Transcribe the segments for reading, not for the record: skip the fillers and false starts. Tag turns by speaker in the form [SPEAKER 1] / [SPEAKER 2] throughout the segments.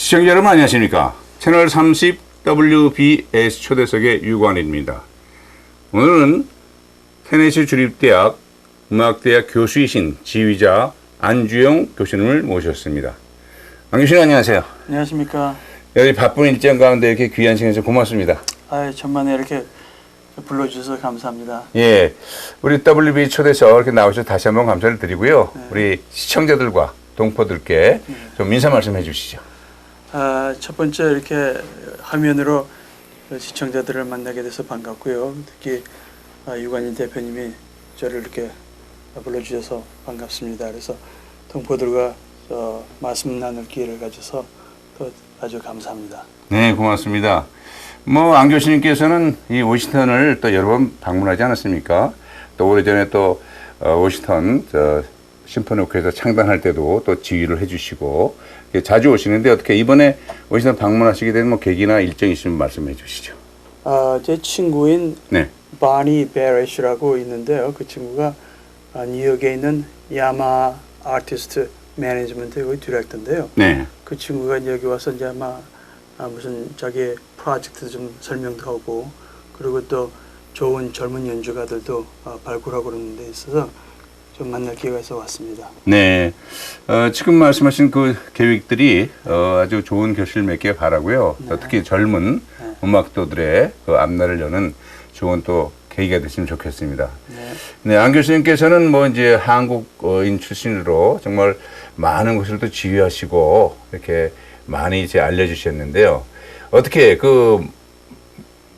[SPEAKER 1] 시청자 여러분 안녕하십니까. 채널 30 WBS 초대석의 유관입니다. 오늘은 테네시 주립대학 음악대학 교수이신 지휘자 안주영 교수님을 모셨습니다. 안 교수님 안녕하세요.
[SPEAKER 2] 안녕하십니까.
[SPEAKER 1] 여기 바쁜 일정 가운데 이렇게 귀한 시간 주셔서 고맙습니다.
[SPEAKER 2] 천만에 이렇게 불러주셔서 감사합니다.
[SPEAKER 1] 예, 우리 WBS 초대석 이렇게 나오셔서 다시 한번 감사를 드리고요.
[SPEAKER 2] 네.
[SPEAKER 1] 우리 시청자들과 동포들께 좀 인사 말씀해 주시죠.
[SPEAKER 2] 첫 번째 이렇게 화면으로 시청자들을 만나게 돼서 반갑고요. 특히 유관인 대표님이 저를 이렇게 불러주셔서 반갑습니다. 그래서 동포들과 말씀 나눌 기회를 가져서 또 아주 감사합니다.
[SPEAKER 1] 네, 고맙습니다. 안 교수님께서는 이 워싱턴을 또 여러 번 방문하지 않았습니까? 또 오래전에 또 워싱턴 심포니오케에서 창단할 때도 또 지휘를 해주시고 자주 오시는데 어떻게 이번에 워싱턴 방문하시게 된 계기나 일정 있으면 말씀해 주시죠.
[SPEAKER 2] 제 친구인
[SPEAKER 1] 네.
[SPEAKER 2] 바니 베렛이라고 있는데요. 그 친구가 뉴욕에 있는 야마 아티스트 매니지먼트 의 디렉터인데요.
[SPEAKER 1] 네.
[SPEAKER 2] 그 친구가 여기 와서 이제 무슨 자기 프로젝트 좀 설명도 하고 그리고 또 좋은 젊은 연주가들도 발굴하고 그러는 데 있어서 좀 만날 기회가 있어 왔습니다.
[SPEAKER 1] 네. 지금 말씀하신 그 계획들이 아주 좋은 결실을 맺길 바라고요.
[SPEAKER 2] 네.
[SPEAKER 1] 특히 젊은 음악도들의 그 앞날을 여는 좋은 또 계기가 됐으면 좋겠습니다.
[SPEAKER 2] 네.
[SPEAKER 1] 네, 안 교수님께서는 이제 한국인 출신으로 정말 많은 것을 또 지휘하시고 이렇게 많이 이제 알려주셨는데요. 어떻게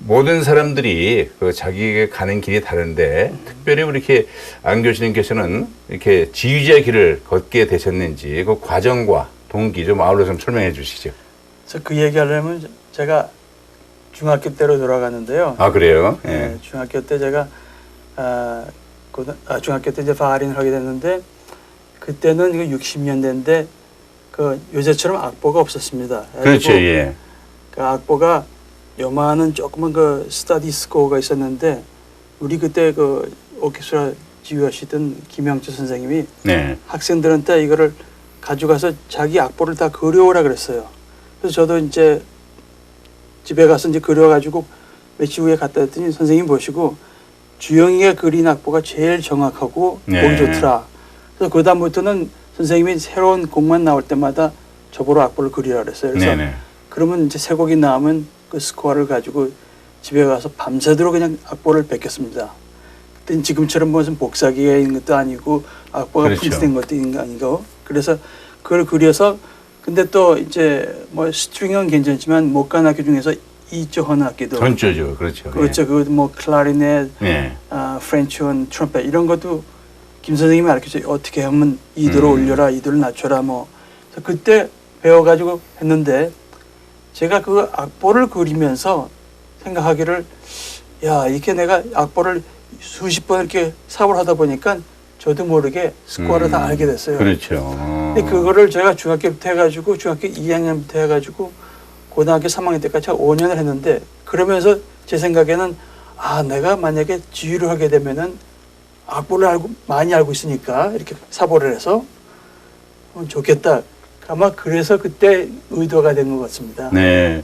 [SPEAKER 1] 모든 사람들이 자기에게 가는 길이 다른데 특별히 우리 이렇게 안 교수님께서는 이렇게 지휘자의 길을 걷게 되셨는지 그 과정과 동기 좀 아울러 좀 설명해 주시죠.
[SPEAKER 2] 그 얘기하려면 제가 중학교 때로 돌아가는데요.
[SPEAKER 1] 아, 그래요? 예.
[SPEAKER 2] 네, 중학교 때 제가 중학교 때 이제 바이올린을 하게 됐는데 그때는 이거 60년대인데 요새처럼 악보가 없었습니다.
[SPEAKER 1] 그렇죠, 예.
[SPEAKER 2] 그 악보가 요만한 조그만 스터디 스코어가 있었는데 우리 그때 오케스트라 지휘하시던 김영철 선생님이
[SPEAKER 1] 네.
[SPEAKER 2] 학생들한테 이거를 가져가서 자기 악보를 다 그려오라 그랬어요. 그래서 저도 이제 집에 가서 이제 그려가지고 며칠 후에 갖다 줬더니 선생님 보시고 주영이가 그린 악보가 제일 정확하고 보기 좋더라. 그래서 그 다음부터는 선생님이 새로운 곡만 나올 때마다 저보러 악보를 그리라 그랬어요. 그래서 그러면 이제 새 곡이 나오면 그 스코어를 가지고 집에 가서 밤새도록 그냥 악보를 베꼈습니다. 그때 지금처럼 무슨 복사기가 있는 것도 아니고 악보가
[SPEAKER 1] 그렇죠.
[SPEAKER 2] 프린트된 것도 있는 거 아니고 그래서 그걸 그려서 근데 또 이제 스트링은 괜찮지만 목관 악기 중에서 이조 하는 악기도
[SPEAKER 1] 전조죠, 그렇죠.
[SPEAKER 2] 그렇죠. 그 클라리넷, 프렌치온, 트럼펫 이런 것도 김 선생님이 가르쳐줘요. 어떻게 하면 이도를 올려라, 이도를 낮춰라 그래서 그때 배워가지고 했는데 제가 그 악보를 그리면서 생각하기를 이렇게 내가 악보를 수십 번 이렇게 삽을 하다 보니까 저도 모르게 스코어를 다 알게 됐어요.
[SPEAKER 1] 그렇죠.
[SPEAKER 2] 근데 그거를 제가 중학교부터 해가지고 중학교 2학년부터 해가지고 고등학교 3학년 때까지 5년을 했는데 그러면서 제 생각에는 내가 만약에 지휘를 하게 되면은 악보를 많이 알고 있으니까 이렇게 사보를 해서 좋겠다. 아마 그래서 그때 의도가 된 것 같습니다.
[SPEAKER 1] 네.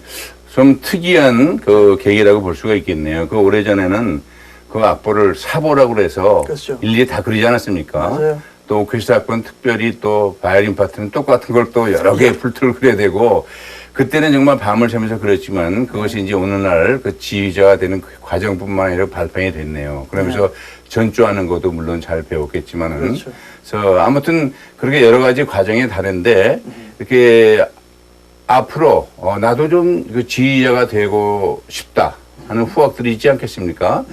[SPEAKER 1] 좀 특이한 계기라고 볼 수가 있겠네요. 오래전에는 그 악보를 사보라고 해서
[SPEAKER 2] 그렇죠.
[SPEAKER 1] 일일이 다 그리지 않았습니까?
[SPEAKER 2] 맞아요.
[SPEAKER 1] 또 오케스트라 악보는 특별히 또 바이올린 파트는 똑같은 걸 또 여러 개의 풀트를 그려야 되고 그때는 정말 밤을 새면서 그랬지만 그것이 이제 오늘날 지휘자가 되는 그 과정뿐만 아니라 발판이 됐네요. 그러면서 전주하는 것도 물론 잘 배웠겠지만은
[SPEAKER 2] 그렇죠.
[SPEAKER 1] 그래서 아무튼 그렇게 여러 가지 과정이 다른데 이렇게 앞으로 나도 좀 지휘자가 되고 싶다 하는 후학들이 있지 않겠습니까?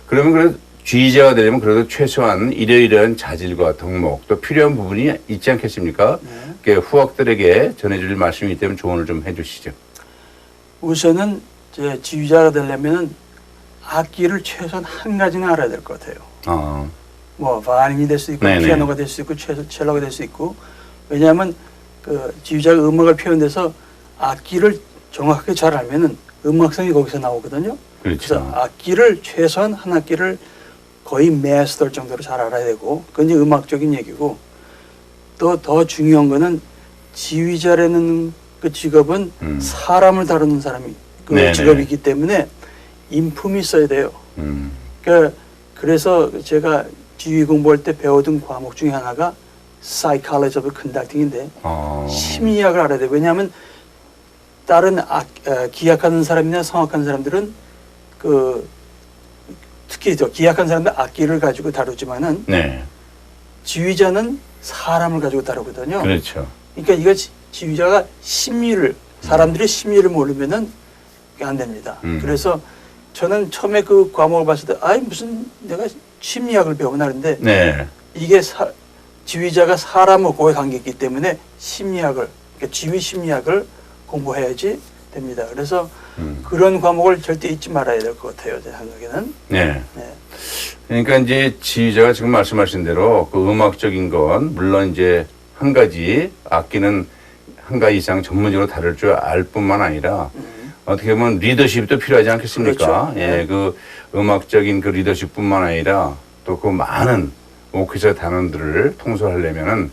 [SPEAKER 1] 그러면 그래도 지휘자가 되려면 그래도 최소한 이러이러한 자질과 덕목 또 필요한 부분이 있지 않겠습니까? 후학들에게 전해줄 말씀이 있다면 조언을 좀 해주시죠.
[SPEAKER 2] 우선은 지휘자가 되려면 악기를 최소한 한 가지는 알아야 될 것 같아요. 바이올린이 될 수 있고 피아노가 될 수 있고 첼로가 될 수 있고 왜냐하면 지휘자가 음악을 표현해서 악기를 정확하게 잘 알면은 음악성이 거기서 나오거든요.
[SPEAKER 1] 그렇죠.
[SPEAKER 2] 그래서 악기를 최소한 한 악기를 거의 마스터 정도로 잘 알아야 되고 그건 이제 음악적인 얘기고 또 더 중요한 거는 지휘자라는 그 직업은 사람을 다루는 사람이 그
[SPEAKER 1] 네네.
[SPEAKER 2] 직업이기 때문에 인품이 있어야 돼요. 그래서 제가 지휘 공부할 때 배우던 과목 중에 하나가 Psychology of Conducting인데 심리학을 알아야 돼요. 왜냐하면 다른 기악하는 사람이나 성악하는 사람들은 특히 기악한 사람들 악기를 가지고 다루지만은
[SPEAKER 1] 네.
[SPEAKER 2] 지휘자는 사람을 가지고 다루거든요.
[SPEAKER 1] 그렇죠.
[SPEAKER 2] 그러니까 이거 지휘자가 사람들의 심리를 모르면은 안 됩니다. 그래서 저는 처음에 그 과목을 봤을 때 무슨 내가 심리학을 배우나 그런데
[SPEAKER 1] 네.
[SPEAKER 2] 이게 지휘자가 사람하고의 관계이기 때문에 그러니까 지휘 심리학을 공부해야지 됩니다. 그래서 그런 과목을 절대 잊지 말아야 될 것 같아요. 제 생각에는.
[SPEAKER 1] 네.
[SPEAKER 2] 네.
[SPEAKER 1] 그러니까 이제 지휘자가 지금 말씀하신 대로 그 음악적인 건 물론 이제 한 가지 악기는 한 가지 이상 전문적으로 다룰 줄 알 뿐만 아니라 어떻게 보면 리더십도 필요하지 않겠습니까?
[SPEAKER 2] 그렇죠.
[SPEAKER 1] 예,
[SPEAKER 2] 네.
[SPEAKER 1] 그 음악적인 그 리더십뿐만 아니라 또 그 많은 오케스트라 단원들을 통솔하려면은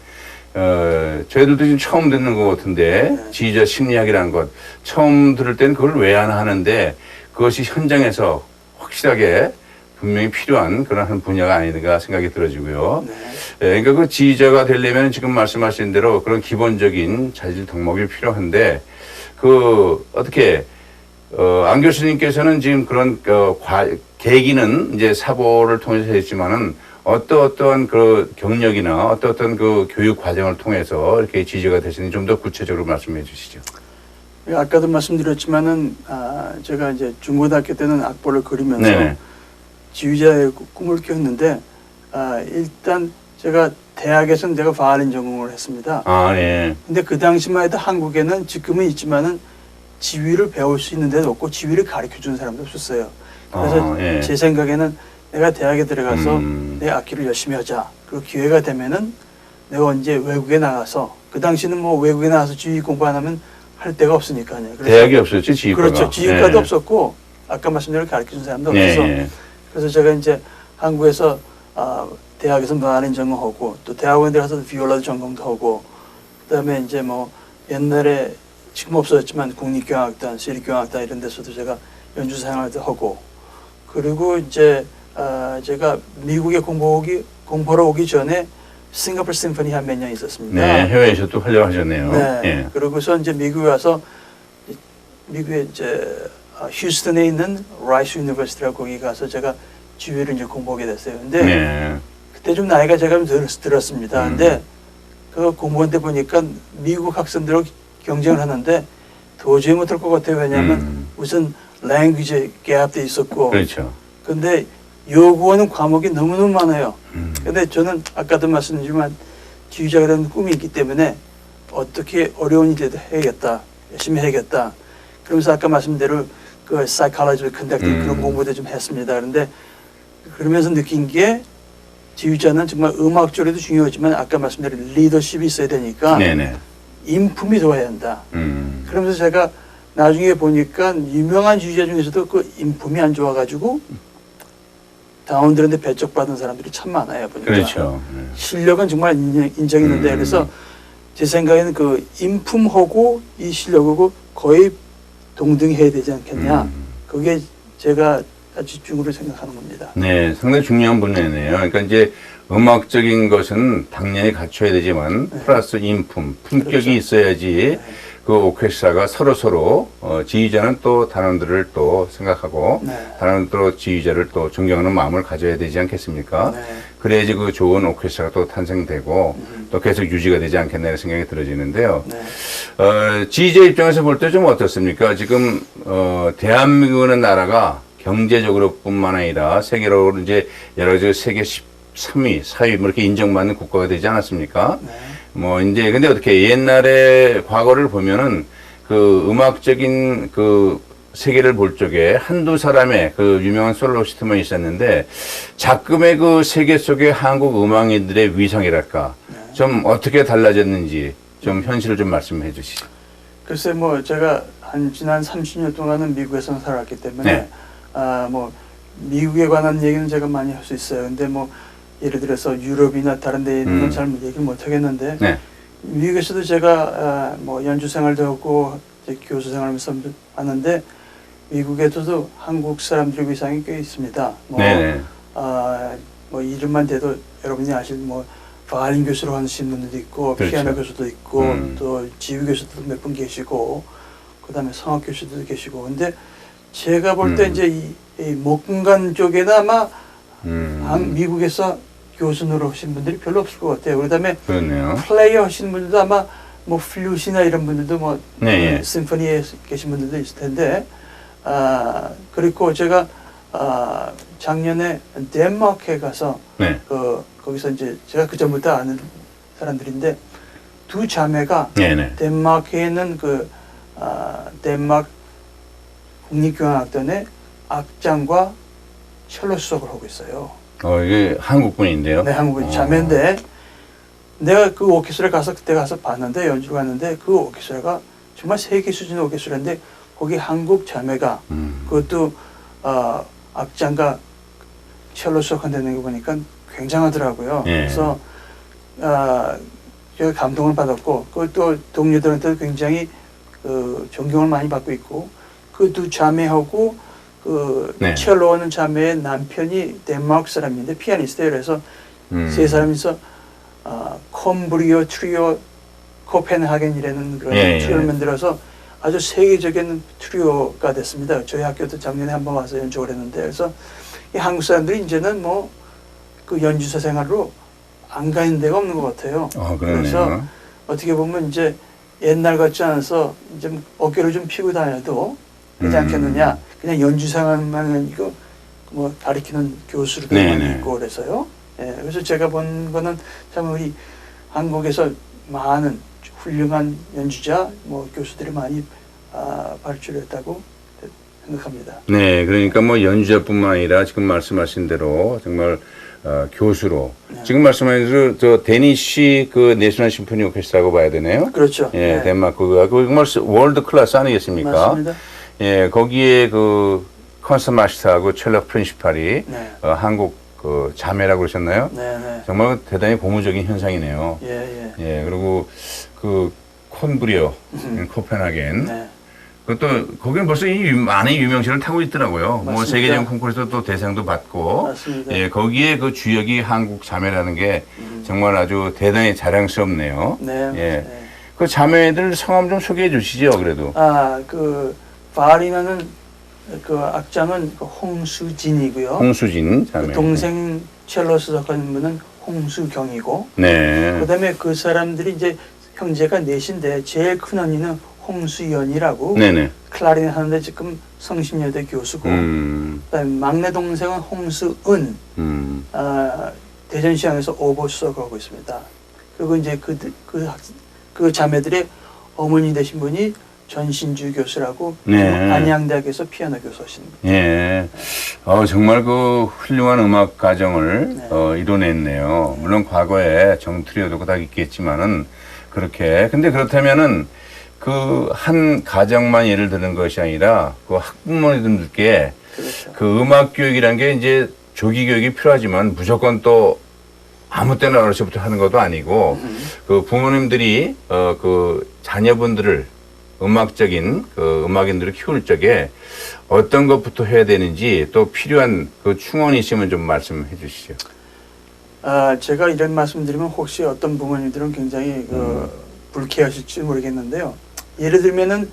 [SPEAKER 1] 저희들도 지금 처음 듣는 것 같은데 지휘자 심리학이라는 것 처음 들을 때는 그걸 왜 안 하는데 그것이 현장에서 확실하게 분명히 필요한 그런 한 분야가 아닌가 생각이 들어지고요.
[SPEAKER 2] 네.
[SPEAKER 1] 그러니까 그 지휘자가 되려면 지금 말씀하신 대로 그런 기본적인 자질 덕목이 필요한데 어떻게 안 교수님께서는 지금 그런 계기는 이제 사보를 통해서 했지만은 어떠한 그 경력이나 어떠한 그 교육 과정을 통해서 이렇게 지휘자가 되시는지 좀 더 구체적으로 말씀해 주시죠.
[SPEAKER 2] 아까도 말씀드렸지만은 제가 이제 중고등학교 때는 악보를 그리면서
[SPEAKER 1] 네네.
[SPEAKER 2] 지휘자의 꿈을 키웠는데 일단 제가 대학에서는 제가 바이올린 전공을 했습니다.
[SPEAKER 1] 네.
[SPEAKER 2] 근데 그 당시만 해도 한국에는 지금은 있지만은 지휘를 배울 수 있는 데도 없고 지휘를 가르쳐 주는 사람도 없었어요. 그래서
[SPEAKER 1] 예.
[SPEAKER 2] 제 생각에는 내가 대학에 들어가서 내 악기를 열심히 하자. 그리고 기회가 되면은 내가 언제 외국에 나가서 그 당시는 뭐 외국에 나가서 지휘 공부 안 하면 할 데가 없으니까요. 그래서
[SPEAKER 1] 대학이 없었죠, 지휘과가.
[SPEAKER 2] 그렇죠. 지휘과도
[SPEAKER 1] 네.
[SPEAKER 2] 없었고 아까 말씀대로 가르쳐 준 사람도
[SPEAKER 1] 네.
[SPEAKER 2] 없어서 그래서 제가 이제 한국에서 대학에서 바이올린 전공하고 또 대학원에 들어가서 비올라도 전공도 하고 그다음에 이제 뭐 옛날에 지금 없어졌지만 국립교향악단, 시립교향악단 이런 데서도 제가 연주 생활도 하고 그리고 이제 제가 미국에 공부하러 오기 전에 싱가포르 심포니 한 몇 년 있었습니다.
[SPEAKER 1] 네, 해외에서 또 활동하셨네요.
[SPEAKER 2] 네.
[SPEAKER 1] 예.
[SPEAKER 2] 그러고서 이제 미국에 와서 미국에 이제 휴스턴에 있는 라이스 유니버시티라고 거기 가서 제가 지휘를 이제 공부하게 됐어요. 근데
[SPEAKER 1] 네.
[SPEAKER 2] 그때 좀 나이가 제가 좀 들었습니다. 근데 그 공부한 데 보니까 미국 학생들하고 경쟁을 하는데 도저히 못할 것 같아요. 왜냐하면 우선 랭귀지 갭도 있었고
[SPEAKER 1] 그렇죠.
[SPEAKER 2] 근데 요구하는 과목이 너무너무 많아요. 근데 저는 아까도 말씀드렸지만 지휘자가 되는 꿈이 있기 때문에 어떻게 어려운 일이라도 해야겠다. 열심히 해야겠다. 그러면서 아까 말씀대로 그 psychology conducting 그런 공부도 좀 했습니다. 그런데 그러면서 느낀 게 지휘자는 정말 음악적으로도 중요하지만 아까 말씀드린 리더십이 있어야 되니까
[SPEAKER 1] 네네.
[SPEAKER 2] 인품이 좋아야 한다. 그러면서 제가 나중에 보니까 유명한 지휘자 중에서도 그 인품이 안 좋아가지고 다운들한테 배척받은 사람들이 참 많아요. 보니까.
[SPEAKER 1] 그렇죠. 네.
[SPEAKER 2] 실력은 정말 인정했는데 그래서 제 생각에는 그 인품하고 이 실력하고 거의 동등해야 되지 않겠냐. 그게 제가 아주 중요로 생각하는 겁니다.
[SPEAKER 1] 네, 상당히 중요한 분야네요. 그러니까 이제 음악적인 것은 당연히 갖춰야 되지만 플러스 인품, 품격이
[SPEAKER 2] 그렇죠.
[SPEAKER 1] 있어야지 그 오케스트라가 서로 지휘자는 또 단원들을 또 생각하고 단원 또 지휘자를 또 존경하는 마음을 가져야 되지 않겠습니까? 그래야지 그 좋은 오케스트라가 또 탄생되고 또 계속 유지가 되지 않겠나 이런 생각이 들어지는데요. 지휘자 입장에서 볼 때 좀 어떻습니까? 지금 대한민국이라는 나라가 경제적으로 뿐만 아니라 세계로 이제 여러 가지 세계 13위, 4위 뭐 이렇게 인정받는 국가가 되지 않았습니까? 뭐 이제 근데 어떻게 옛날에 과거를 보면은 그 음악적인 그 세계를 볼 적에 한두 사람의 그 유명한 솔로시스트만 있었는데 작금의 그 세계 속의 한국 음악인들의 위상이랄까 좀 어떻게 달라졌는지 좀 현실을 좀 말씀해 주시죠.
[SPEAKER 2] 글쎄 뭐 제가 지난 30년 동안은 미국에서 살았기 때문에 뭐 미국에 관한 얘기는 제가 많이 할 수 있어요. 근데 뭐 예를 들어서 유럽이나 다른 데 있는 건 잘 얘기 못 하겠는데 미국에서도 제가 뭐 연주 생활도 하고 이제 교수 생활하면서 왔는데 미국에서도 한국 사람들 위상이 꽤 있습니다.
[SPEAKER 1] 네네.
[SPEAKER 2] 뭐 이름만 대도 여러분이 아실 뭐 바이올린 교수로 하시는 분들도 있고
[SPEAKER 1] 그렇죠.
[SPEAKER 2] 피아노 교수도 있고 또 지휘 교수도 몇 분 계시고 그다음에 성악 교수도 계시고 근데 제가 볼 때 이제 이 목공간 쪽에는 아마 미국에서 교수 노릇하신 분들이 별로 없을 것 같아요. 그다음에
[SPEAKER 1] 그렇네요.
[SPEAKER 2] 플레이어 하시는 분들도 아마 뭐 플룻이나 이런 분들도 뭐
[SPEAKER 1] 네.
[SPEAKER 2] 심포니에 계신 분들도 있을 텐데 그리고 제가 작년에 덴마크에 가서
[SPEAKER 1] 네.
[SPEAKER 2] 거기서 이제 제가 그 전부터 아는 사람들인데 두 자매가
[SPEAKER 1] 네네.
[SPEAKER 2] 덴마크에는 덴마크 국립교향악단의 악장과 첼로 수업을 하고 있어요.
[SPEAKER 1] 이게 한국 분인데요.
[SPEAKER 2] 네, 한국 자매인데 내가 그 오케스트라 가서 그때 가서 봤는데 연주를 갔는데 그 오케스트라가 정말 세계 수준의 오케스트라인데 거기 한국 자매가 그것도 악장과 첼로 수업한다는 거 보니까 굉장하더라고요.
[SPEAKER 1] 예.
[SPEAKER 2] 그래서 제가 감동을 받았고 그것도 동료들한테도 굉장히 존경을 많이 받고 있고 그 두 자매하고
[SPEAKER 1] 네.
[SPEAKER 2] 첼로 하는 자매의 남편이 덴마크 사람인데 피아니스트예요. 그래서 세 사람이서 콤브리오 트리오 코펜하겐이라는 그런 트리오를 만들어서 아주 세계적인 트리오가 됐습니다. 저희 학교도 작년에 한번 와서 연주를 했는데 그래서 이 한국 사람들이 이제는 뭐 그 연주사 생활로 안 가는 데가 없는 것 같아요. 그래서 어떻게 보면 이제 옛날 같지 않아서 좀 어깨를 좀 피고 다녀도 되지 않겠느냐. 그냥 연주사만 아니고 뭐 가르치는 교수들도 많이 있고 그래서요. 예, 그래서 제가 본 거는 참 우리 한국에서 많은 훌륭한 연주자, 뭐 교수들이 많이 발주했다고 생각합니다.
[SPEAKER 1] 네, 그러니까 뭐 연주자뿐만 아니라 지금 말씀하신 대로 정말 교수로 지금 말씀하신 대로 저 데니시 그 내셔널 심포니 오케스트라고 봐야 되네요.
[SPEAKER 2] 그렇죠.
[SPEAKER 1] 예,
[SPEAKER 2] 네.
[SPEAKER 1] 덴마크가 그 정말 월드 클래스 아니겠습니까?
[SPEAKER 2] 맞습니다.
[SPEAKER 1] 예, 거기에 그 콘서트 마스터하고 첼로 프린시팔이 한국 그 자매라고 그러셨나요?
[SPEAKER 2] 네.
[SPEAKER 1] 정말 대단히 고무적인 현상이네요.
[SPEAKER 2] 예.
[SPEAKER 1] 예, 그리고 그 콘브리오 코펜하겐.
[SPEAKER 2] 네.
[SPEAKER 1] 그것도 거기는 벌써 이 많은 유명세를 타고 있더라고요.
[SPEAKER 2] 맞습니다.
[SPEAKER 1] 뭐 세계적 콩쿠르에서 또 대상도 받고.
[SPEAKER 2] 맞습니다.
[SPEAKER 1] 예, 거기에 그 주역이 한국 자매라는 게 정말 아주 대단히 자랑스럽네요.
[SPEAKER 2] 네.
[SPEAKER 1] 예.
[SPEAKER 2] 네.
[SPEAKER 1] 그 자매들 성함 좀 소개해 주시죠, 그래도.
[SPEAKER 2] 그 바리나는 그 악장은 그 홍수진이고요.
[SPEAKER 1] 홍수진 자매.
[SPEAKER 2] 그 동생 첼로 수석하는 분은 홍수경이고.
[SPEAKER 1] 네.
[SPEAKER 2] 그다음에 그 사람들이 이제 형제가 넷인데 제일 큰 언니는 홍수연이라고
[SPEAKER 1] 네네.
[SPEAKER 2] 클라리넷 하는데 지금 성신여대 교수고 그다음에 막내 동생은 홍수은 대전시장에서 오보 수석을 하고 있습니다. 그리고 이제 그 자매들의 어머니 되신 분이 전신주 교수라고 안양대학에서 피아노 교수 하시는 분.
[SPEAKER 1] 예. 정말 그 훌륭한 음악 가정을 이뤄냈네요. 물론 과거에 정트리오도 다 있겠지만은 그렇게. 근데 그렇다면은 그 한 가정만 예를 드는 것이 아니라 그 학부모님들께
[SPEAKER 2] 그렇죠.
[SPEAKER 1] 그 음악 교육이라는 게 이제 조기 교육이 필요하지만 무조건 또 아무 때나 어렸을 때부터 하는 것도 아니고 그 부모님들이 그 자녀분들을 음악적인 그 음악인들을 키울 적에 어떤 것부터 해야 되는지 또 필요한 그 충원이 있으면 좀 말씀해 주시죠.
[SPEAKER 2] 제가 이런 말씀드리면 혹시 어떤 부모님들은 굉장히 불쾌하실지 모르겠는데요. 예를 들면은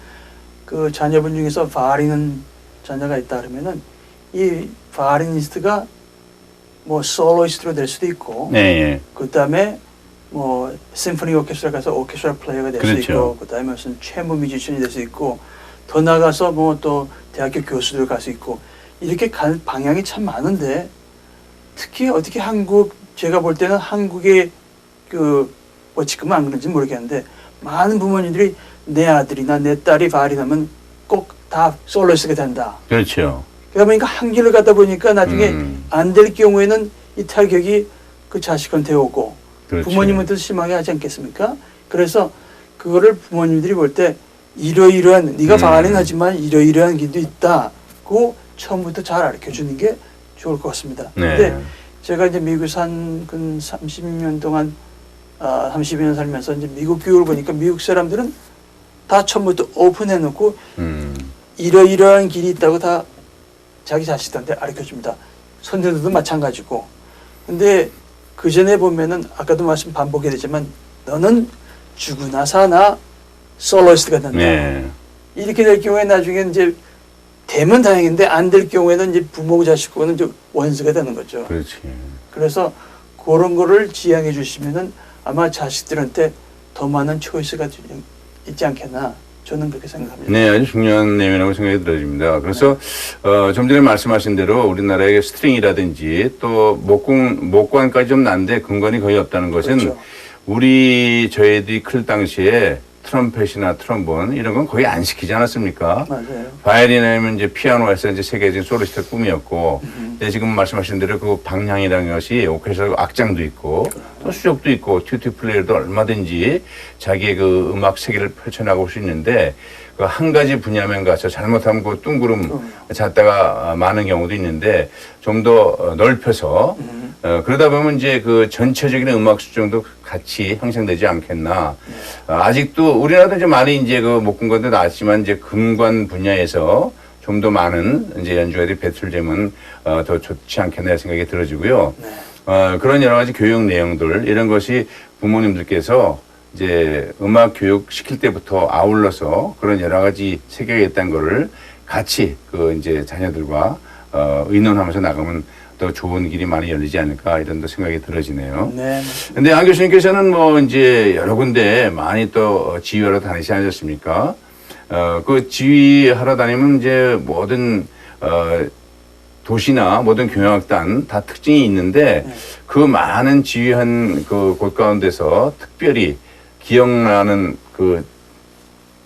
[SPEAKER 2] 그 자녀분 중에서 바리는 자녀가 있다 그러면은 이 바리니스트가 뭐 솔로이스트로 될 수도 있고,
[SPEAKER 1] 네.
[SPEAKER 2] 그다음에 뭐 심포니 오케스트라 가서 오케스트라 플레이어가 될 수
[SPEAKER 1] 그렇죠.
[SPEAKER 2] 있고, 그다음에 무슨 채무 뮤지션이 될 수 있고, 더 나가서 뭐 또 대학교 교수들 갈 수 있고 이렇게 갈 방향이 참 많은데 특히 어떻게 제가 볼 때는 한국의 뭐 지금은 안 그런지 모르겠는데 많은 부모님들이 내 아들이나 내 딸이 바리나면 꼭 다 솔로이스트가 된다.
[SPEAKER 1] 그렇죠.
[SPEAKER 2] 그러다 보니까 한 길을 가다 보니까 나중에 안 될 경우에는 이 타격이 그 자식한테 오고
[SPEAKER 1] 그렇지.
[SPEAKER 2] 부모님한테도 심하게 하지 않겠습니까? 그래서 그거를 부모님들이 볼 때 이러이러한 네가 바리는 하지만 이러이러한 길도 있다고 처음부터 잘 가르쳐 주는 게 좋을 것 같습니다.
[SPEAKER 1] 네.
[SPEAKER 2] 근데 제가 이제 미국에서 한 30년 동안 30년 살면서 이제 미국 교육을 보니까 미국 사람들은 다 처음부터 오픈해놓고 이러이러한 길이 있다고 다 자기 자식들한테 가르쳐줍니다. 선생들도 마찬가지고. 근데 그 전에 보면은 아까도 말씀 반복이 되지만 너는 죽으나 사나 솔로이스트가 된다.
[SPEAKER 1] 네.
[SPEAKER 2] 이렇게 될 경우에 나중에 이제 되면 다행인데 안 될 경우에는 이제 부모 자식과는 이제 원수가 되는 거죠.
[SPEAKER 1] 그렇지.
[SPEAKER 2] 그래서 그런 거를 지향해 주시면은 아마 자식들한테 더 많은 초이스가 있지 않겠나 저는 그렇게 생각합니다.
[SPEAKER 1] 네, 아주 중요한 내용이라고 생각이 들어집니다. 그래서 좀 전에 말씀하신 대로 우리나라의 스트링이라든지 또 목관까지 좀 난데 근간이 거의 없다는 것은
[SPEAKER 2] 그렇죠.
[SPEAKER 1] 저희들이 클 당시에 트럼펫이나 트럼본 이런 건 거의 안 시키지 않았습니까?
[SPEAKER 2] 맞아요.
[SPEAKER 1] 바이올린이면 이제 피아노에서 이제 세계적인 솔리스트 꿈이었고, 근데 지금 말씀하신 대로 그 방향이라는 것이 오케스트라 악장도 있고, 또 수족도 있고, 튜티 플레이어도 얼마든지 자기의 그 음악 세계를 펼쳐나갈 수 있는데, 그 한 가지 분야만 가서 잘못하면 그 뚱구름 잤다가 마는 경우도 있는데, 좀 더 넓혀서, 그러다 보면 이제 그 전체적인 음악 수준도 같이 형성되지 않겠나. 아직도 우리나라도 좀 많이 이제 그 목금관도 나왔지만 이제 금관 분야에서 좀 더 많은 이제 연주가들이 배출되면 더 좋지 않겠나 생각이 들어지고요. 그런 여러 가지 교육 내용들 이런 것이 부모님들께서 이제 음악 교육 시킬 때부터 아울러서 그런 여러 가지 세계가 있다는 거를 같이 그 이제 자녀들과 의논하면서 나가면 더 좋은 길이 많이 열리지 않을까 이런 또 생각이 들어지네요.
[SPEAKER 2] 네.
[SPEAKER 1] 근데 안 교수님께서는 뭐 이제 여러 군데 많이 또 지휘하러 다니시지 않으셨습니까? 그 지휘하러 다니면 이제 모든 도시나 모든 교향악단 다 특징이 있는데 그 많은 지휘한 그 곳 가운데서 특별히 기억나는 그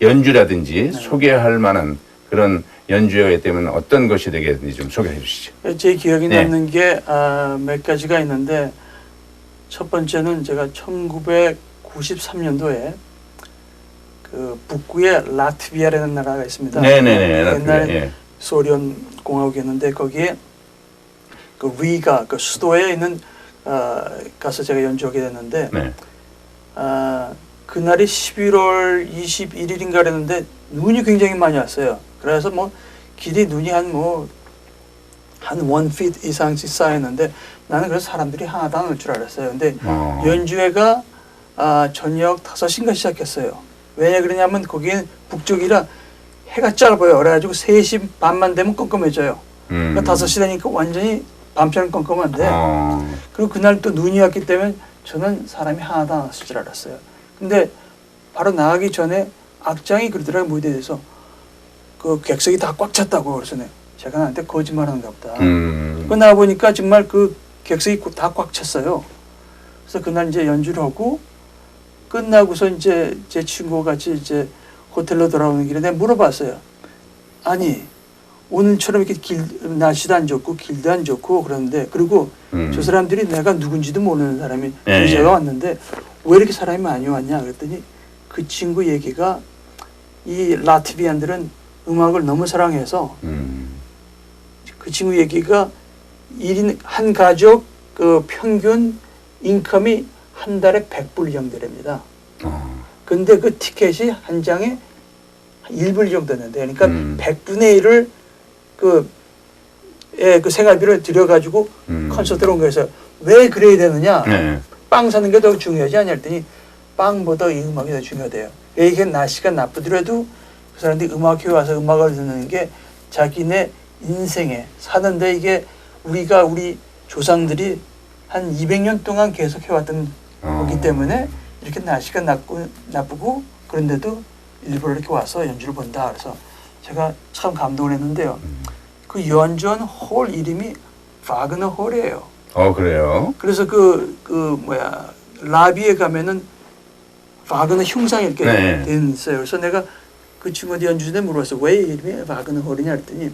[SPEAKER 1] 연주라든지 소개할 만한 그런 연주가 있다면 어떤 것이 되겠는지 좀 소개해 주시죠.
[SPEAKER 2] 제 기억에
[SPEAKER 1] 네.
[SPEAKER 2] 남는 게 몇 가지가 있는데 첫 번째는 제가 1993년도에 그 북구에 라트비아라는 나라가 있습니다.
[SPEAKER 1] 네네네.
[SPEAKER 2] 옛날
[SPEAKER 1] 예.
[SPEAKER 2] 소련 공화국이었는데 거기에 그 리가 그 수도에 있는 가서 제가 연주하게 됐는데
[SPEAKER 1] 네.
[SPEAKER 2] 그날이 11월 21일인가 그랬는데 눈이 굉장히 많이 왔어요. 그래서 뭐 길이 눈이 한 1feet 이상씩 쌓였는데 나는 그래서 사람들이 하나도 안 올 줄 알았어요. 근데 연주회가 저녁 5시인가 시작했어요. 왜 그러냐면 거기는 북쪽이라 해가 짧아요. 그래가지고 3시 반만 되면 껌껌해져요. 그러니까 5시 되니까 완전히 밤처럼 껌껌한데 그리고 그날 또 눈이 왔기 때문에 저는 사람이 하나도 안 왔을 줄 알았어요. 근데 바로 나가기 전에 악장이 그러더라고요. 무대에서 그 객석이 다 꽉 찼다고. 그래서 제가 나한테 거짓말하는가 보다. 그 나와 보니까 정말 그 객석이 다 꽉 찼어요. 그래서 그날 이제 연주를 하고 끝나고서 이제 제 친구가 같이 이제 호텔로 돌아오는 길에 내가 물어봤어요. 아니 오늘처럼 이렇게 날씨도 안 좋고 길도 안 좋고 그러는데 그리고 저 사람들이 내가 누군지도 모르는 사람이 제가 왔는데 왜 이렇게 사람이 많이 왔냐 그랬더니 그 친구 얘기가 이 라트비안들은 음악을 너무 사랑해서 그 친구 얘기가 1인 한 가족 그 평균 인컴이 한 달에 100불 정도랍니다. 근데 그 티켓이 한 장에 1불 정도 되는데 그러니까 100분의 1을 그 생활비를 들여가지고 콘서트로 온 거여서 왜 그래야 되느냐? 빵 사는 게 더 중요하지 않냐 했더니 빵보다 이 음악이 더 중요하대요. 이게 날씨가 나쁘더라도 그 사람들이 음악회 와서 음악을 듣는 게 자기네 인생에 사는데 이게 우리가 우리 조상들이 한 200년 동안 계속 해왔던 거기 때문에 이렇게 날씨가 나쁘고 그런데도 일부러 이렇게 와서 연주를 본다. 그래서 제가 참 감동을 했는데요. 그 연주한 홀 이름이 바그너 홀이에요.
[SPEAKER 1] 그래요?
[SPEAKER 2] 그래서 라비에 가면은 바그너 흉상이 이렇게 돼 있어요. 그래서 내가 그 친구한테 연주자한테 물어봤어요. 왜 이름이 바그너 홀이냐 했더니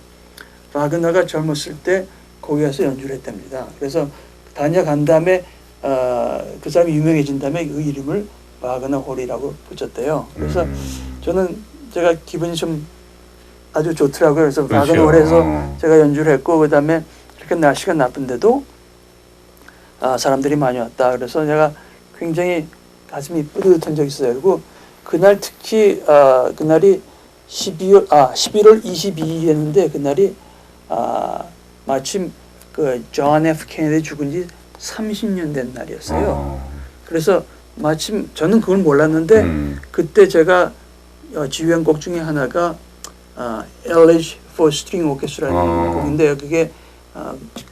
[SPEAKER 2] 바그너가 젊었을 때 거기 가서 연주를 했답니다. 그래서 다녀간 다음에 그 사람이 유명해진 다음에 그 이름을 바그너 홀이라고 붙였대요. 그래서 저는 제가 기분이 좀 아주 좋더라고요. 그래서
[SPEAKER 1] 그렇죠.
[SPEAKER 2] 바그너 홀에서 제가 연주를 했고 그 다음에 이렇게 날씨가 나쁜데도 사람들이 많이 왔다. 그래서 제가 굉장히 가슴이 뿌듯한 적이 있어요. 그리고 그날 특히 그날이 11월 22일이었는데 그날이 마침 그 존 F 케네디 죽은 지 30년 된 날이었어요. 그래서 마침 저는 그걸 몰랐는데 그때 제가 지휘한 곡 중에 하나가 Elegy for String Orchestra라는 곡인데 그게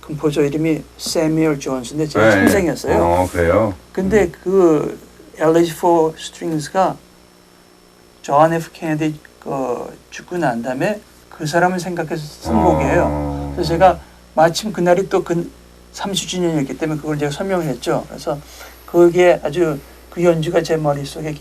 [SPEAKER 2] 컴포저 이름이 세뮤얼 존스인데 제 친생이었어요.
[SPEAKER 1] 그래요?
[SPEAKER 2] 근데 그 Elegy for Strings가 존 F 케네디 죽고 난 다음에 그 사람을 생각해서 쓴 곡이에요. 그래서 제가 마침 그날이 또 그 30주년이었기 때문에 그걸 제가 설명을 했죠. 그래서 그게 아주 그 연주가 제 머릿속에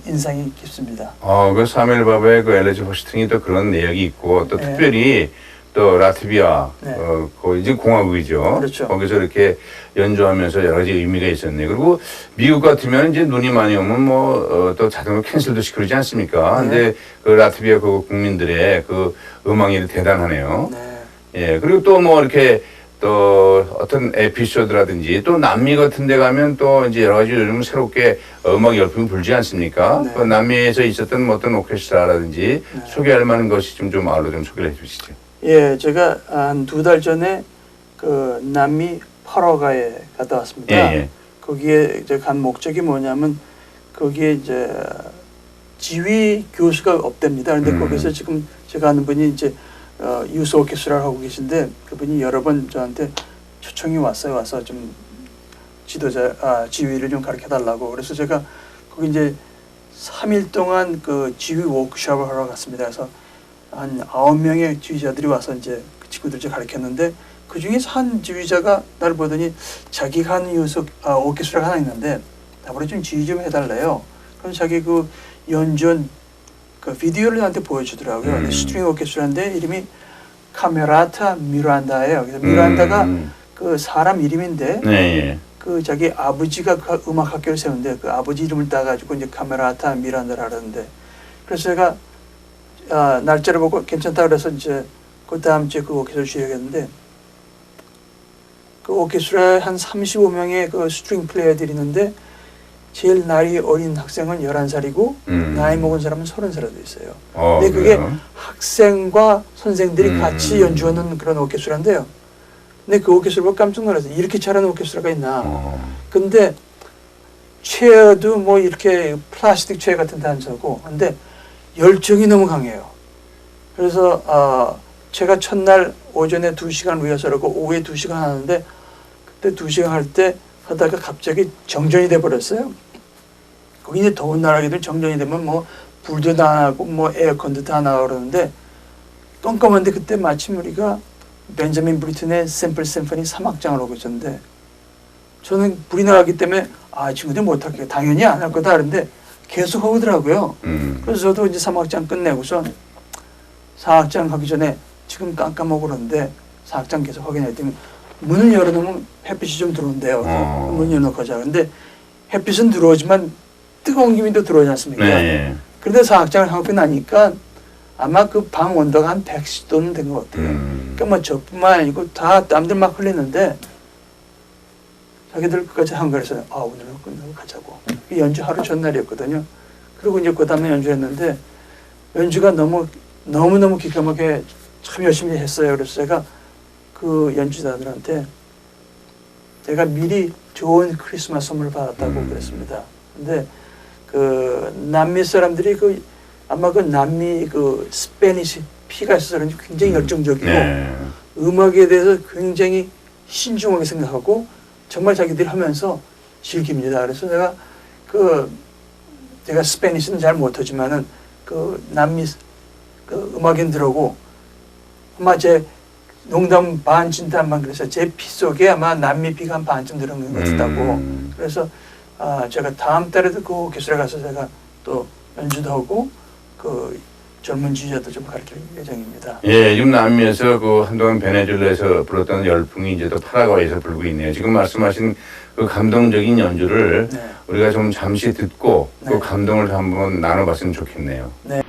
[SPEAKER 2] 인상이 깊습니다.
[SPEAKER 1] 그 사멜 바바의 그 엘레지 호스팅이 또 그런 내역이 있고 또
[SPEAKER 2] 네.
[SPEAKER 1] 특별히 또 라트비아
[SPEAKER 2] 네.
[SPEAKER 1] 거기 이제 공화국이죠.
[SPEAKER 2] 그렇죠.
[SPEAKER 1] 거기서 이렇게 연주하면서 여러 가지 의미가 있었네요. 그리고 미국 같으면 이제 눈이 많이 오면 뭐 또 자동으로 캔슬도 시키지 그러지 않습니까?
[SPEAKER 2] 네.
[SPEAKER 1] 근데 그 라트비아 그 국민들의 그 음악이 대단하네요.
[SPEAKER 2] 네.
[SPEAKER 1] 예, 그리고 또 뭐 이렇게 또 어떤 에피소드라든지 또 남미 같은 데 가면 또 이제 여러 가지 요즘 새롭게 음악 열풍이 불지 않습니까?
[SPEAKER 2] 네.
[SPEAKER 1] 그 남미에서 있었던 뭐 어떤 오케스트라라든지
[SPEAKER 2] 네.
[SPEAKER 1] 소개할 만한 것이 좀 알로 좀 소개를 해 주시죠.
[SPEAKER 2] 예, 제가 한 2달 전에 그 남미 파라과에 갔다 왔습니다.
[SPEAKER 1] 예.
[SPEAKER 2] 거기에 이제 간 목적이 뭐냐면 거기에 이제 지휘 교수가 없답니다. 그런데 거기서 지금 제가 아는 분이 이제 유스 오케스트라를 하고 계신데 그분이 여러 번 저한테 초청이 왔어요. 와서 좀 지휘를 좀 가르쳐 달라고. 그래서 제가 거기 이제 3일 동안 그 지휘 워크숍을 하러 갔습니다. 그래서 한 9명의 지휘자들이 와서 이제 그 친구들 좀 가르쳤는데 그 중에서 한 지휘자가 나를 보더니 자기가 하는 오케스트라가 하나 있는데 나보고 좀 지휘 좀 해달래요. 그럼 자기 그 연주한 그 비디오를 나한테 보여주더라고요. 스트링 오케스트라인데 이름이 카메라타 미란다예요. 그래서 미란다가 그 사람 이름인데
[SPEAKER 1] 네.
[SPEAKER 2] 그 자기 아버지가 그 음악 학교를 세운데 그 아버지 이름을 따가지고 이제 카메라타 미란다를 하는데 그래서 제가 날짜를 보고 괜찮다 그래서 이제 그 다음 주에 그 오케스트라 주의하겠는데 그 오케스트라에 한 35명의 그 스트링 플레이어들이 있는데 제일 나이 어린 학생은 11살이고 나이 먹은 사람은 30살도 있어요. 근데 그게
[SPEAKER 1] 그래요?
[SPEAKER 2] 학생과 선생들이 같이 연주하는 그런 오케스트라인데요. 근데 그 오케스트라 보고 깜짝 놀랐어요. 이렇게 잘하는 오케스트라가 있나. 근데 체어도 뭐 이렇게 플라스틱 체어 같은 단서고 근데 열정이 너무 강해요. 그래서 제가 첫날 오전에 2시간 리허설하고 오후에 2시간 하는데 그때 2시간 할 때 하다가 갑자기 정전이 돼 버렸어요. 거기 이제 더운 나라기들 정전이 되면 뭐 불도 다 나고 뭐 에어컨도 다 나가고 그러는데 깜깜한데 그때 마침 우리가 벤자민 브리튼의 샘플 심포니 3악장을 하고 있었는데 저는 불이 나가기 때문에 친구들 못할게요. 당연히 안 할 거다 그런데 계속 하더라고요. 그래서 저도 이제 3악장 끝내고서 4악장 하기 전에 지금 깜깜하고 그러는데 4악장 계속 확인했더니 문을 열어놓으면 햇빛이 좀 들어온대요. 문 열어놓고 가자. 근데 햇빛은 들어오지만 뜨거운 기운이 또 들어오지 않습니까?
[SPEAKER 1] 네.
[SPEAKER 2] 그런데 4악장을 하고 나니까 아마 그 방 온도가 한 110도는 된 것 같아요. 그러니까 뭐 저뿐만 아니고 다 땀들 막 흘리는데 자기들 끝까지 한 거라서 오늘은 끝내고 가자고. 연주 하루 전날이었거든요. 그리고 이제 그 다음에 연주했는데 연주가 너무너무 기가 막히게 참 열심히 했어요. 그래서 제가 그 연주자들한테 제가 미리 좋은 크리스마스 선물을 받았다고 그랬습니다. 근데 그 남미 사람들이 아마 그 남미 그 스페니시 피가 있어서 그런지 굉장히 열정적이고 음악에 대해서 굉장히 신중하게 생각하고 정말 자기들이 하면서 즐깁니다. 그래서 제가 스페니시는 잘 못하지만은 그 남미 그 음악인들하고 아마 제 농담 반 진담 반 그래서 제 피 속에 아마 남미 피가 한 반쯤 들어간 것 같다고. 그래서 제가 다음 달에도 그 오케스트라 가서 제가 또 연주도 하고 그 젊은 지휘자도 좀 가르칠 예정입니다.
[SPEAKER 1] 예, 지금 남미에서 그 한동안 베네수엘라에서 불었던 열풍이 이제 또 파라과이에서 불고 있네요. 지금 말씀하신 그 감동적인 연주를 우리가 좀 잠시 듣고 그 감동을 한번 나눠봤으면 좋겠네요.
[SPEAKER 2] 네.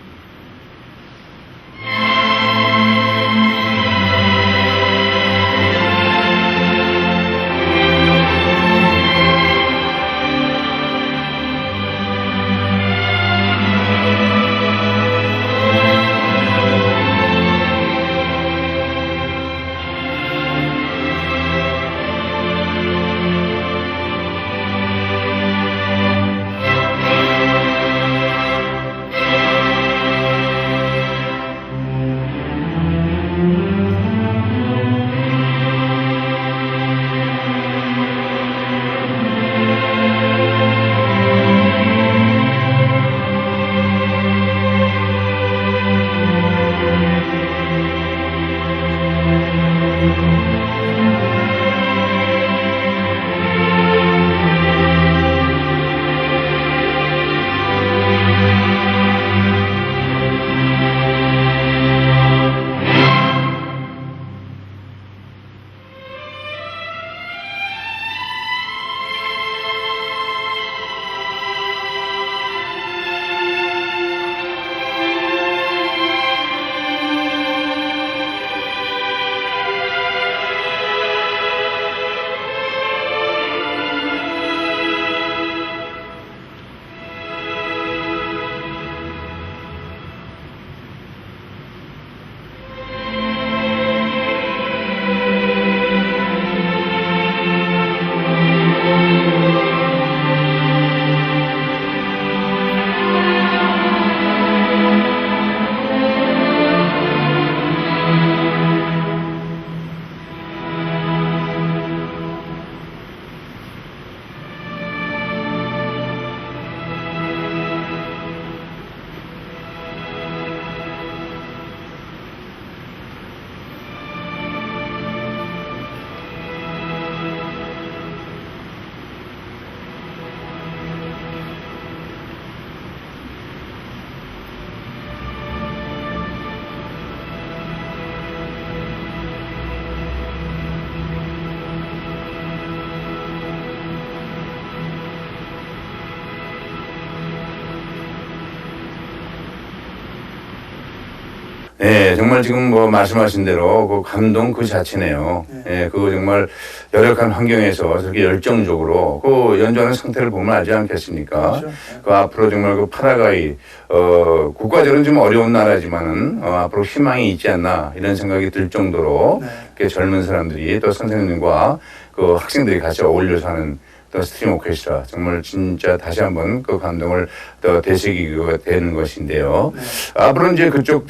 [SPEAKER 1] 네, 정말 지금 뭐 말씀하신 대로 그 감동 그 자체네요. 예, 그 정말 열악한 환경에서 저렇게 열정적으로 그 연주하는 상태를 보면 알지 않겠습니까?
[SPEAKER 2] 그렇죠.
[SPEAKER 1] 그 앞으로 정말 그 파라과이, 국가적으로 좀 어려운 나라지만은, 앞으로 희망이 있지 않나 이런 생각이 들 정도로
[SPEAKER 2] 네.
[SPEAKER 1] 이렇게 젊은 사람들이 또 선생님과 그 학생들이 같이 어울려서 하는 또 스트링 오케스트라 정말 진짜 다시 한번 그 감동을 더 되새기게 되는 것인데요.
[SPEAKER 2] 네.
[SPEAKER 1] 앞으로 이제 그쪽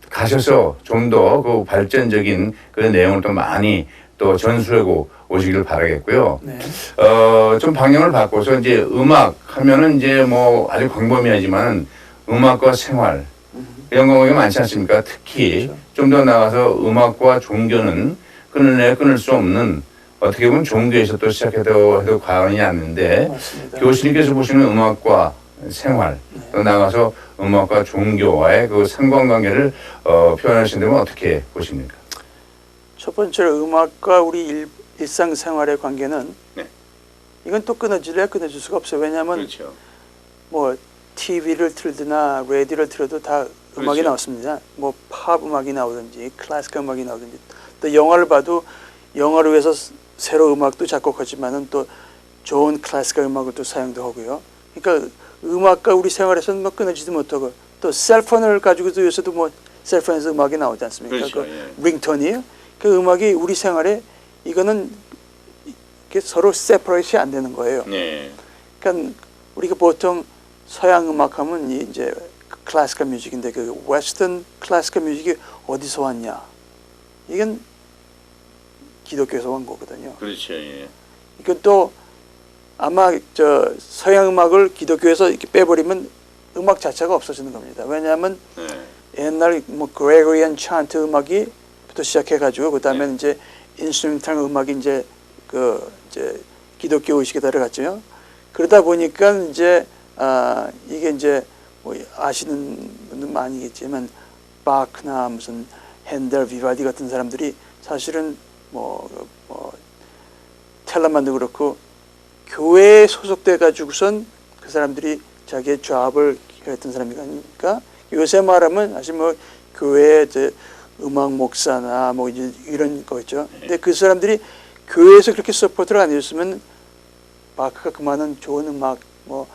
[SPEAKER 1] 가셔서 좀 더 그 발전적인 그 내용을 또 많이 또 전수하고 오시길 바라겠고요.
[SPEAKER 2] 네.
[SPEAKER 1] 좀 방향을 바꿔서 이제 음악 하면은 이제 뭐 아주 광범위하지만 음악과 생활 이런 거가 많지 않습니까? 특히
[SPEAKER 2] 그렇죠.
[SPEAKER 1] 좀 더 나가서 음악과 종교는 끊을 수 없는 어떻게 보면 종교에서 또 시작해도 과언이 않는데
[SPEAKER 2] 맞습니다.
[SPEAKER 1] 교수님께서 보시는 음악과 생활 또 나가서 음악과 종교와의 그 상관관계를 표현하신다면 어떻게 보십니까?
[SPEAKER 2] 첫 번째로 음악과 우리 일상생활의 관계는
[SPEAKER 1] 네.
[SPEAKER 2] 이건 또 끊어질래야 끊어질 수가 없어요. 왜냐하면
[SPEAKER 1] 그렇죠.
[SPEAKER 2] 뭐 TV를 틀거나 라디오를 틀어도 다 음악이
[SPEAKER 1] 그렇죠.
[SPEAKER 2] 나왔습니다. 뭐 팝 음악이 나오든지 클래식 음악이 나오든지 또 영화를 봐도 영화를 위해서 새로 음악도 작곡하지만은 또 좋은 클래식 음악을 또 사용도 하고요. 그러니까 음악과 우리 생활에서는 뭐 끊어지지 못하고 또 셀폰을 가지고도 요새도 뭐 셀폰에서 음악이 나오지 않습니까?
[SPEAKER 1] 그렇죠.
[SPEAKER 2] 그
[SPEAKER 1] 예.
[SPEAKER 2] 링톤이에요. 그 음악이 우리 생활에 이거는 이게 서로 세퍼레이트가 안 되는 거예요.
[SPEAKER 1] 네.
[SPEAKER 2] 그러니까 우리가 보통 서양 음악 하면 이제 클래시컬 뮤직인데 그 웨스턴 클래시컬 뮤직이 어디서 왔냐? 이건 기독교에서 온 거거든요.
[SPEAKER 1] 그렇죠. 예.
[SPEAKER 2] 이건 또 아마 저 서양 음악을 기독교에서 이렇게 빼버리면 음악 자체가 없어지는 겁니다. 왜냐하면
[SPEAKER 1] 네.
[SPEAKER 2] 옛날 뭐 그레고리안 찬트 음악이부터 시작해가지고 그 다음에 이제 인스트루멘탈 음악이 이제 이제 기독교 의식에 들어갔죠. 그러다 보니까 이제 이게 이제 뭐 아시는 분들 많이겠지만 바크나 무슨 핸델, 비발디 같은 사람들이 사실은 뭐 텔라만도 그렇고 교회에 소속돼 가지고선 그 사람들이 자기의 잡을 했던 사람이니까 요새 말하면 사실 뭐 교회 이제 음악 목사나 뭐 이제 이런 거 있죠. 근데 그 사람들이 교회에서 그렇게 서포트를 안 해줬으면 바크가 그만한 좋은 음악 뭐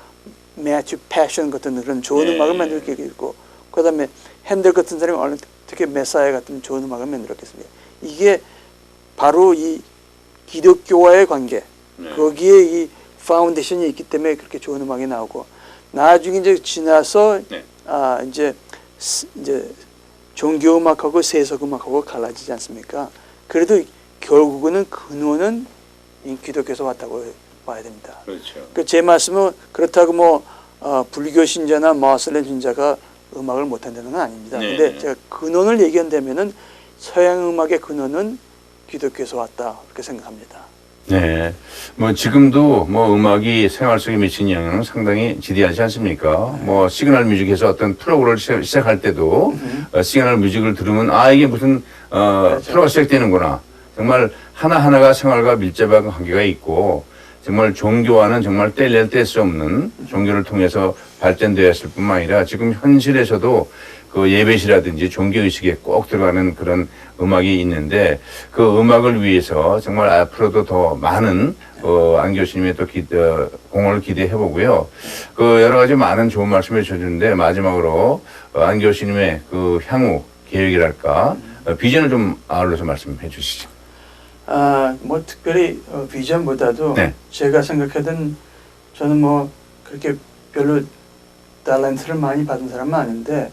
[SPEAKER 2] 매튜 패션 같은 그런 좋은 음악을 만들게 있고 그다음에 핸델 같은 사람이 어떻게 메사야 같은 좋은 음악을 만들었겠습니까? 이게 바로 이 기독교와의 관계 거기에 이 파운데이션이 있기 때문에 그렇게 좋은 음악이 나오고 나중에 이제 지나서 이제 종교 음악하고 세속 음악하고 갈라지지 않습니까? 그래도 결국은 근원은 기독교에서 왔다고 봐야 됩니다.
[SPEAKER 1] 그렇죠.
[SPEAKER 2] 제 말씀은 그렇다고 뭐 불교 신자나 모슬렘 신자가 음악을 못한다는 건 아닙니다.
[SPEAKER 1] 네.
[SPEAKER 2] 근데 제가 근원을 얘기한다면은 서양 음악의 근원은 기독교에서 왔다 그렇게 생각합니다.
[SPEAKER 1] 네. 뭐 지금도 뭐 음악이 생활 속에 미치는 영향은 상당히 지대하지 않습니까? 뭐 시그널 뮤직에서 어떤 프로그램을 시작할 때도 시그널 뮤직을 들으면 이게 무슨 프로가 시작되는구나. 정말 하나하나가 생활과 밀접한 관계가 있고 정말 종교와는 정말 뗄 수 없는 종교를 통해서 발전되었을 뿐만 아니라 지금 현실에서도 그 예배시라든지 종교의식에 꼭 들어가는 그런 음악이 있는데 그 음악을 위해서 정말 앞으로도 더 많은 안 교수님의 또 공헌을 기대해 보고요. 그 여러 가지 많은 좋은 말씀을 주셨는데 마지막으로 안 교수님의 그 향후 계획이랄까 비전을 좀 아울러서 말씀해 주시죠.
[SPEAKER 2] 뭐 특별히 비전보다도
[SPEAKER 1] 네.
[SPEAKER 2] 제가 생각하던 저는 뭐 그렇게 별로 탤런트를 많이 받은 사람은 아닌데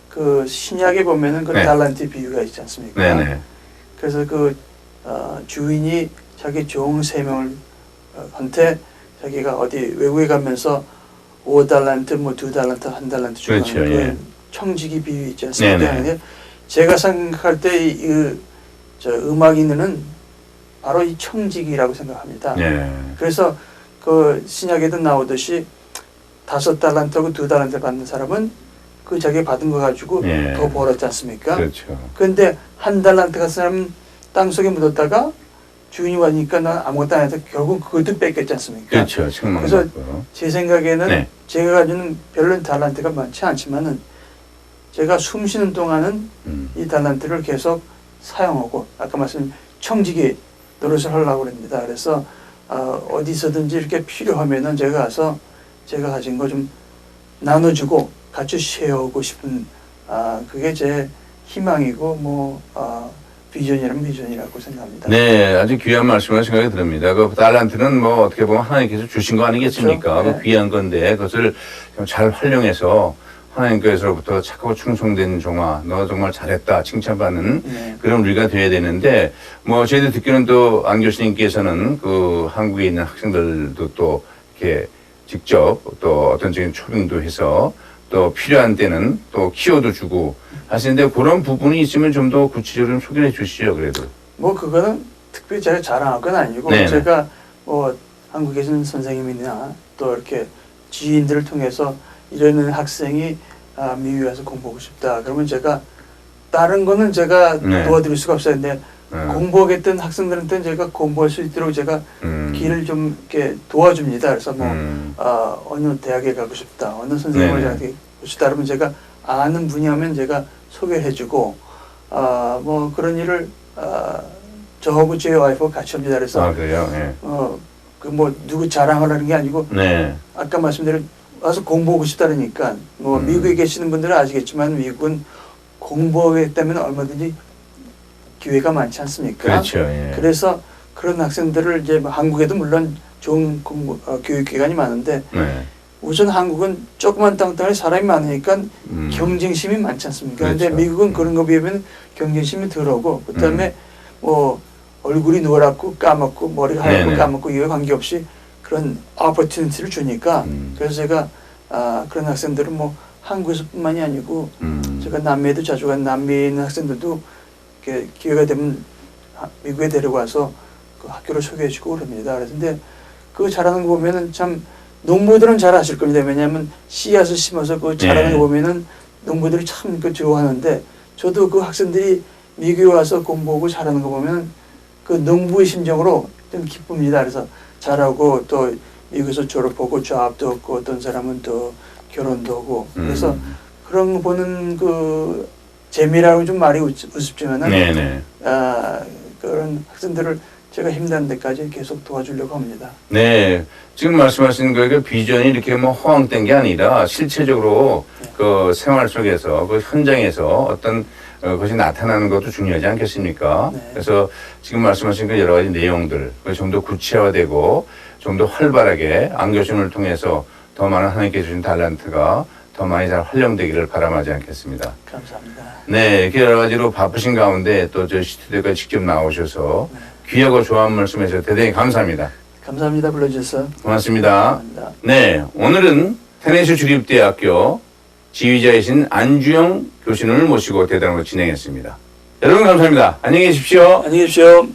[SPEAKER 2] 그 신약에 보면은 그
[SPEAKER 1] 네.
[SPEAKER 2] 탤런트 비유가 있지 않습니까?
[SPEAKER 1] 네네.
[SPEAKER 2] 그래서 그 주인이 자기 종 3명을 한테 자기가 어디 외국에 가면서 5달란트, 뭐 2달란트, 1달란트 주는
[SPEAKER 1] 그렇죠,
[SPEAKER 2] 그
[SPEAKER 1] 예.
[SPEAKER 2] 청지기 비유 있지 않습니까?
[SPEAKER 1] 네네.
[SPEAKER 2] 근데 제가 생각할 때 저 음악인은 바로 이 청지기라고 생각합니다.
[SPEAKER 1] 네.
[SPEAKER 2] 그래서 그 신약에도 나오듯이 5달란트하고 2달란트 받는 사람은 그 자기 받은 거 가지고
[SPEAKER 1] 예.
[SPEAKER 2] 더 벌었지 않습니까?
[SPEAKER 1] 그렇죠.
[SPEAKER 2] 근데 1달란트 같은 사람은 땅속에 묻었다가 주인이 와니까 난 아무것도 안 해서 결국 그것도 뺏겼지 않습니까?
[SPEAKER 1] 그렇죠. 책망
[SPEAKER 2] 그래서
[SPEAKER 1] 받고.
[SPEAKER 2] 제 생각에는
[SPEAKER 1] 네.
[SPEAKER 2] 제가 가지는 별로 달란트가 많지 않지만은 제가 숨 쉬는 동안은 이 달란트를 계속 사용하고 아까 말씀 청지기 노릇을 하려고 합니다. 그래서 어디서든지 이렇게 필요하면은 제가 가서 제가 가진 거 좀 나눠주고 같이 쉐어하고 싶은 그게 제 희망이고 뭐 비전이라면 비전이라고 생각합니다.
[SPEAKER 1] 네, 아주 귀한 말씀을 생각이 듭니다. 그 달란트는 뭐 어떻게 보면 하나님께서 주신 거 아니겠습니까?
[SPEAKER 2] 그렇죠.
[SPEAKER 1] 그 귀한 건데 그것을 잘 활용해서 하나님께서로부터 착하고 충성된 종아, 너 정말 잘했다 칭찬받는
[SPEAKER 2] 네.
[SPEAKER 1] 그런 우리가 돼야 되는데 뭐 저희들 듣기로는 또 안 교수님께서는 그 한국에 있는 학생들도 또 이렇게 직접 또 어떤 적인 초빙도 해서 또 필요한 때는 또 키워도 주고 하시는데 그런 부분이 있으면 좀 더 구체적으로 좀 소개해 주시죠. 그래도.
[SPEAKER 2] 뭐 그거는 특별히 제가 자랑할 건 아니고
[SPEAKER 1] 네네.
[SPEAKER 2] 제가 뭐 한국에 있는 선생님이나 또 이렇게 지인들을 통해서 이러는 학생이 미국에 와서 공부하고 싶다. 그러면 제가 다른 거는 제가
[SPEAKER 1] 네.
[SPEAKER 2] 도와드릴 수가 없어요. 근데 공부하겠던 학생들한테는 제가 공부할 수 있도록 제가 길을 좀 이렇게 도와줍니다. 그래서 뭐 어느 대학에 가고 싶다, 어느 선생님을
[SPEAKER 1] 네네.
[SPEAKER 2] 가고 싶다. 그러면 제가 아는 분야면 제가 소개해주고 뭐 그런 일을 저하고 제 와이프가 같이 합니다. 그래서
[SPEAKER 1] 그래요. 네.
[SPEAKER 2] 그 뭐 누구 자랑을 하는 게 아니고
[SPEAKER 1] 네.
[SPEAKER 2] 아까 말씀드린 와서 공부하고 싶다니까 뭐 미국에 계시는 분들은 아시겠지만 미국은 공부하겠다면 얼마든지 기회가 많지 않습니까?
[SPEAKER 1] 그렇죠. 예.
[SPEAKER 2] 그래서 그런 학생들을 이제 한국에도 물론 좋은 교육 기관이 많은데
[SPEAKER 1] 네.
[SPEAKER 2] 우선 한국은 조그만 땅덩어리 사람이 많으니까 경쟁심이 많지 않습니까? 근데
[SPEAKER 1] 그렇죠.
[SPEAKER 2] 미국은 그런 거 비하면 경쟁심이 덜하고 그다음에 뭐 얼굴이 노랗고 까맣고 머리가 하얗고
[SPEAKER 1] 네네.
[SPEAKER 2] 까맣고 이와 관계없이 그런 opportunity를 주니까 그래서 제가 그런 학생들은 뭐 한국에서뿐만이 아니고 제가 남미에도 자주 간 남미에 있는 학생들도 이렇게 기회가 되면 미국에 데려가서 그 학교를 소개해주고 그럽니다. 그런데 그 잘하는 거 보면은 참 농부들은 잘 아실 겁니다. 왜냐하면 씨앗을 심어서 그 잘하는
[SPEAKER 1] 네.
[SPEAKER 2] 거 보면은 농부들이 참 그 좋아하는데 저도 그 학생들이 미국에 와서 공부하고 잘하는 거 보면 그 농부의 심정으로 좀 기쁩니다. 그래서 잘하고 또 미국에서 졸업하고 잡도 얻고 어떤 사람은 또 결혼도 하고 그래서 그런 거 보는 그 재미라고 좀 말이 우습지만은
[SPEAKER 1] 네네.
[SPEAKER 2] 그런 학생들을 제가 힘든 데까지 계속 도와주려고 합니다.
[SPEAKER 1] 네. 지금 말씀하신 그 비전이 이렇게 뭐 허황된 게 아니라 실체적으로 그 생활 속에서 그 현장에서 어떤 것이 나타나는 것도 중요하지 않겠습니까?
[SPEAKER 2] 네.
[SPEAKER 1] 그래서 지금 말씀하신 그 여러 가지 내용들 좀 더 구체화되고 좀 더 활발하게 안 교수님을 통해서 더 많은 하나님께 주신 달란트가 더 많이 잘 활용되기를 바람하지 않겠습니다.
[SPEAKER 2] 감사합니다.
[SPEAKER 1] 네, 이렇게 여러 가지로 바쁘신 가운데 또 저희 스튜디오까지 직접 나오셔서 귀하고 좋은 말씀 해주셔서 대단히 감사합니다.
[SPEAKER 2] 감사합니다. 불러주셔서.
[SPEAKER 1] 고맙습니다.
[SPEAKER 2] 감사합니다.
[SPEAKER 1] 네, 오늘은 테네시 주립대학교 지휘자이신 안주영 교수님을 모시고 대담으로 진행했습니다. 여러분 감사합니다. 안녕히 계십시오.
[SPEAKER 2] 안녕히 계십시오.